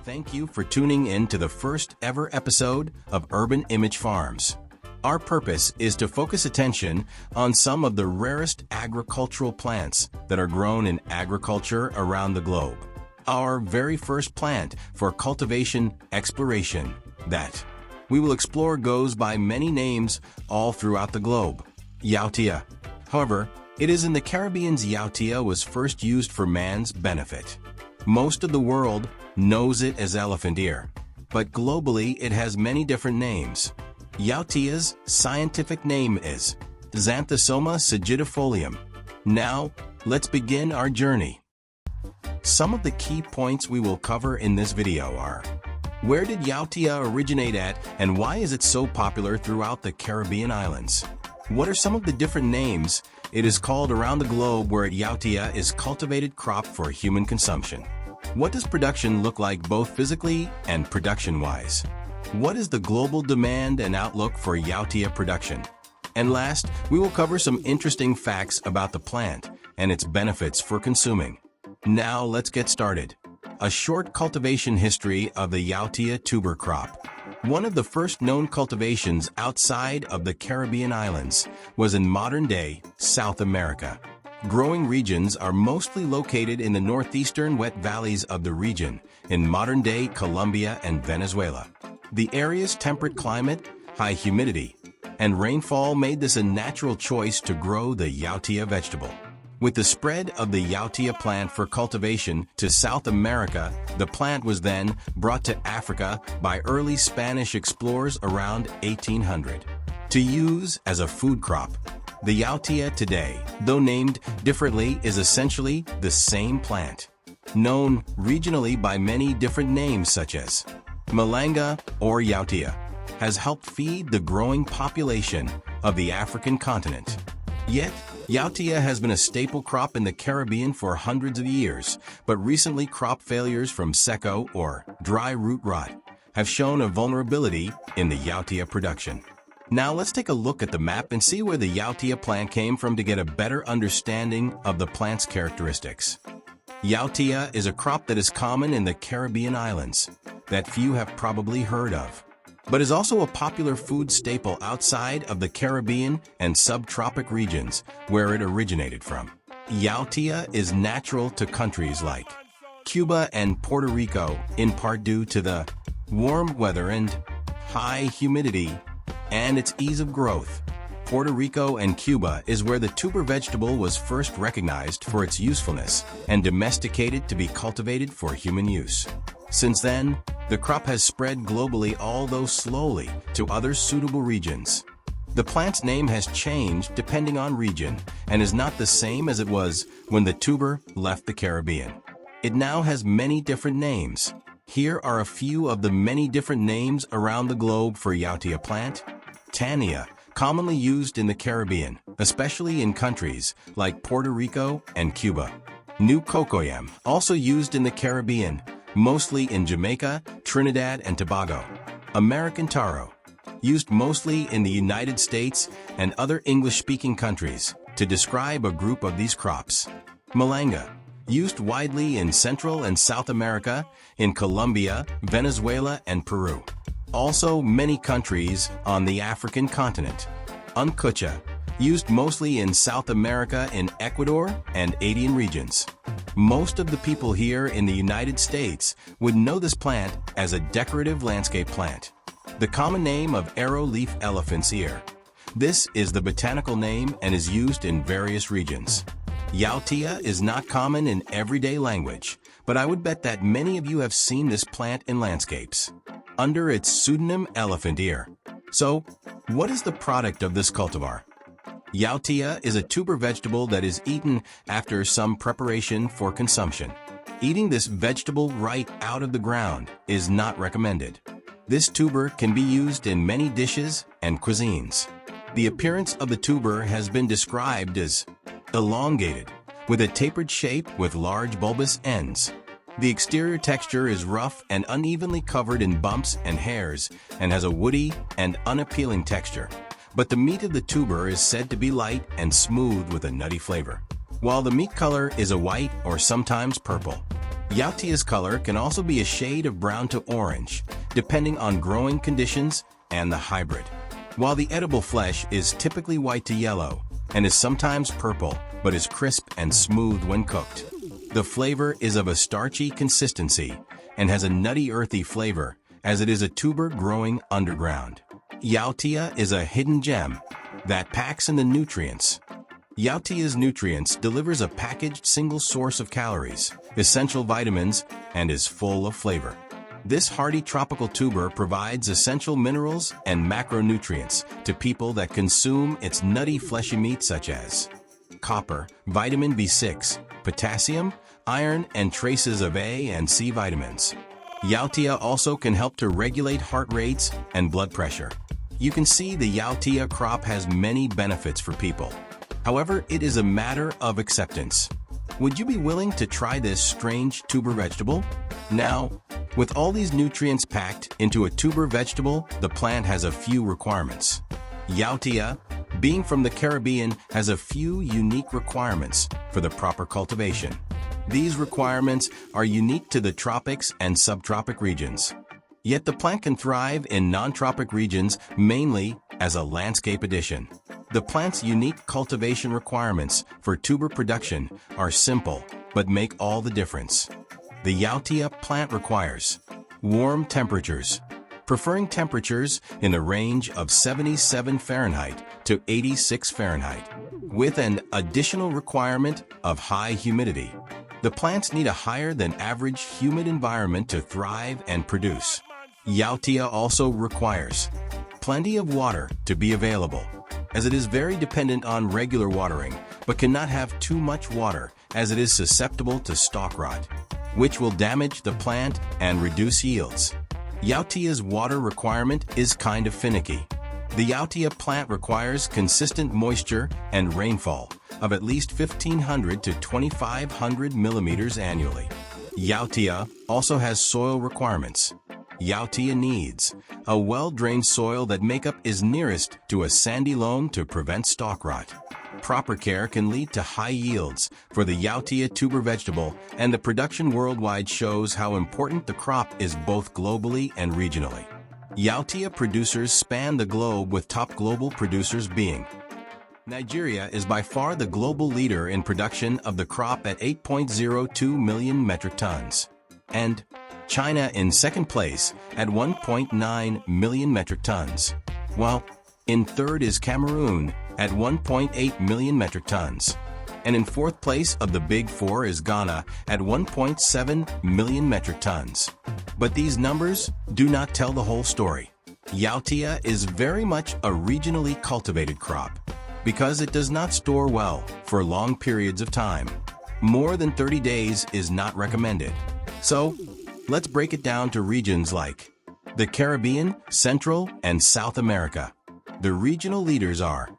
Thank you for tuning in to the first ever episode of Urban Image Farms. Our purpose is to focus attention on some of the rarest agricultural plants that are grown in agriculture around the globe. Our very first plant for cultivation exploration that we will explore goes by many names all throughout the globe. Yautia. However, it is in the Caribbean's Yautia was first used for man's benefit. Most of the world knows it as elephant ear, but globally it has many different names. Yautia's scientific name is Xanthosoma sagittifolium. Now, let's begin our journey. Some of the key points we will cover in this video are: where did Yautia originate at and why is it so popular throughout the Caribbean islands? What are some of the different names it is called around the globe where Yautia is cultivated crop for human consumption? What does production look like both physically and production-wise? What is the global demand and outlook for Yautia production? And last, we will cover some interesting facts about the plant and its benefits for consuming. Now let's get started. A short cultivation history of the Yautia tuber crop. One of the first known cultivations outside of the Caribbean islands was in modern-day South America. Growing regions are mostly located in the northeastern wet valleys of the region, in modern-day Colombia and Venezuela. The area's temperate climate, high humidity, and rainfall made this a natural choice to grow the Yautia vegetable. With the spread of the Yautia plant for cultivation to South America, the plant was then brought to Africa by early Spanish explorers around 1800. To use as a food crop, the Yautia today, though named differently, is essentially the same plant, known regionally by many different names such as malanga or Yautia, has helped feed the growing population of the African continent. Yet, Yautia has been a staple crop in the Caribbean for hundreds of years, but recently crop failures from seco or dry root rot have shown a vulnerability in the Yautia production. Now let's take a look at the map and see where the Yautia plant came from to get a better understanding of the plant's characteristics. Yautia is a crop that is common in the Caribbean islands, that few have probably heard of, but is also a popular food staple outside of the Caribbean and subtropic regions where it originated from. Yautia is natural to countries like Cuba and Puerto Rico, in part due to the warm weather and high humidity and its ease of growth. Puerto Rico and Cuba is where the tuber vegetable was first recognized for its usefulness and domesticated to be cultivated for human use. Since then, the crop has spread globally, although slowly, to other suitable regions. The plant's name has changed depending on region and is not the same as it was when the tuber left the Caribbean. It now has many different names. Here are a few of the many different names around the globe for Yautia plant. Tania, commonly used in the Caribbean, especially in countries like Puerto Rico and Cuba. New cocoyam, also used in the Caribbean, mostly in Jamaica, Trinidad and Tobago. American taro, used mostly in the United States and other English-speaking countries to describe a group of these crops. Malanga, used widely in Central and South America, in Colombia, Venezuela and Peru. Also many countries on the African continent. Uncucha, used mostly in South America in Ecuador and Andean regions. Most of the people here in the United States would know this plant as a decorative landscape plant. The common name of arrowleaf elephant's ear. This is the botanical name and is used in various regions. Yautia is not common in everyday language, but I would bet that many of you have seen this plant in landscapes under its pseudonym elephant ear. So, what is the product of this cultivar? Yautia is a tuber vegetable that is eaten after some preparation for consumption. Eating this vegetable right out of the ground is not recommended. This tuber can be used in many dishes and cuisines. The appearance of the tuber has been described as elongated, with a tapered shape with large bulbous ends. The exterior texture is rough and unevenly covered in bumps and hairs and has a woody and unappealing texture. But the meat of the tuber is said to be light and smooth with a nutty flavor. While the meat color is a white or sometimes purple. Yautia's color can also be a shade of brown to orange, depending on growing conditions and the hybrid. While the edible flesh is typically white to yellow and is sometimes purple, but is crisp and smooth when cooked. The flavor is of a starchy consistency and has a nutty earthy flavor as it is a tuber growing underground. Yautia is a hidden gem that packs in the nutrients. Yautia's nutrients delivers a packaged single source of calories, essential vitamins, and is full of flavor. This hardy tropical tuber provides essential minerals and macronutrients to people that consume its nutty fleshy meat such as copper, vitamin B6, potassium, iron, and traces of A and C vitamins. Yautia also can help to regulate heart rates and blood pressure. You can see the Yautia crop has many benefits for people. However, it is a matter of acceptance. Would you be willing to try this strange tuber vegetable? Now, with all these nutrients packed into a tuber vegetable, the plant has a few requirements. Yautia, being from the Caribbean, has a few unique requirements for the proper cultivation. These requirements are unique to the tropics and subtropic regions. Yet the plant can thrive in non-tropic regions mainly as a landscape addition. The plant's unique cultivation requirements for tuber production are simple but make all the difference. The Yautia plant requires warm temperatures, preferring temperatures in the range of 77 Fahrenheit to 86 Fahrenheit, with an additional requirement of high humidity. The plants need a higher than average humid environment to thrive and produce. Yautia also requires plenty of water to be available, as it is very dependent on regular watering, but cannot have too much water as it is susceptible to stalk rot, which will damage the plant and reduce yields. Yautia's water requirement is kind of finicky. The Yautia plant requires consistent moisture and rainfall of at least 1,500 to 2,500 millimeters annually. Yautia also has soil requirements. Yautia needs a well-drained soil that makeup is nearest to a sandy loam to prevent stalk rot. Proper care can lead to high yields for the Yautia tuber vegetable, and the production worldwide shows how important the crop is both globally and regionally. Yautia producers span the globe, with top global producers being Nigeria is by far the global leader in production of the crop at 8.02 million metric tons, and China in second place at 1.9 million metric tons, while in third is Cameroon at 1.8 million metric tons, and in fourth place of the Big Four is Ghana at 1.7 million metric tons. But these numbers do not tell the whole story. Yautia is very much a regionally cultivated crop because it does not store well for long periods of time. More than 30 days is not recommended. So, let's break it down to regions like the Caribbean, Central, and South America. The regional leaders are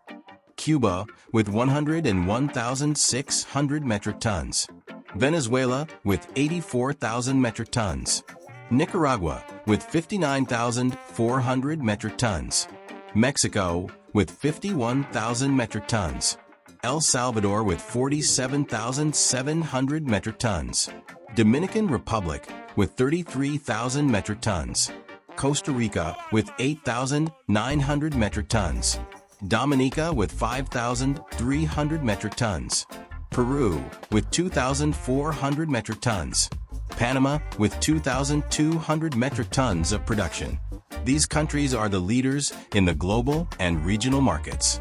Cuba with 101,600 metric tons, Venezuela with 84,000 metric tons, Nicaragua with 59,400 metric tons, Mexico with 51,000 metric tons, El Salvador with 47,700 metric tons, Dominican Republic with 33,000 metric tons, Costa Rica with 8,900 metric tons, Dominica with 5,300 metric tons, Peru with 2,400 metric tons, Panama with 2,200 metric tons of production. These countries are the leaders in the global and regional markets.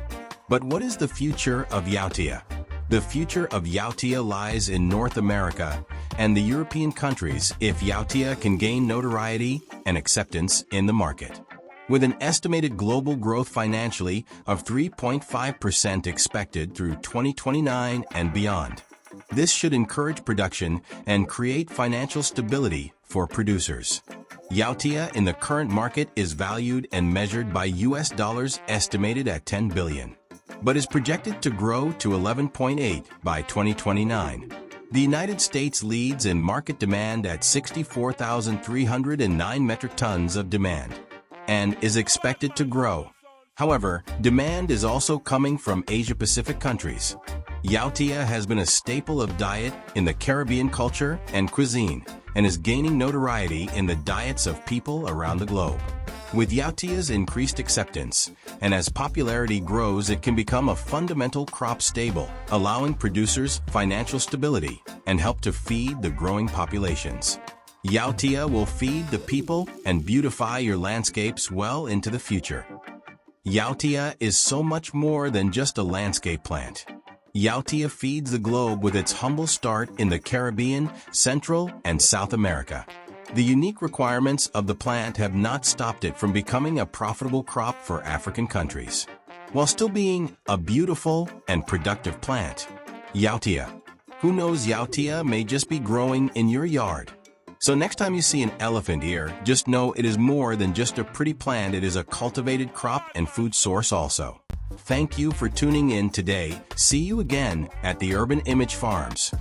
But what is the future of Yautia? The future of Yautia lies in North America and the European countries if Yautia can gain notoriety and acceptance in the market. With an estimated global growth financially of 3.5% expected through 2029 and beyond. This should encourage production and create financial stability for producers. Yautia in the current market is valued and measured by US dollars estimated at 10 billion, but is projected to grow to 11.8 by 2029. The United States leads in market demand at 64,309 metric tons of demand and is expected to grow. However, demand is also coming from Asia-Pacific countries. Yautia has been a staple of diet in the Caribbean culture and cuisine and is gaining notoriety in the diets of people around the globe. With Yautia's increased acceptance, and as popularity grows, it can become a fundamental crop staple, allowing producers financial stability and help to feed the growing populations. Yautia will feed the people and beautify your landscapes well into the future. Yautia is so much more than just a landscape plant. Yautia feeds the globe with its humble start in the Caribbean, Central, and South America. The unique requirements of the plant have not stopped it from becoming a profitable crop for African countries, while still being a beautiful and productive plant. Yautia. Who knows, Yautia may just be growing in your yard. So next time you see an elephant ear, just know it is more than just a pretty plant. It is a cultivated crop and food source also. Thank you for tuning in today. See you again at the Urban Image Farms.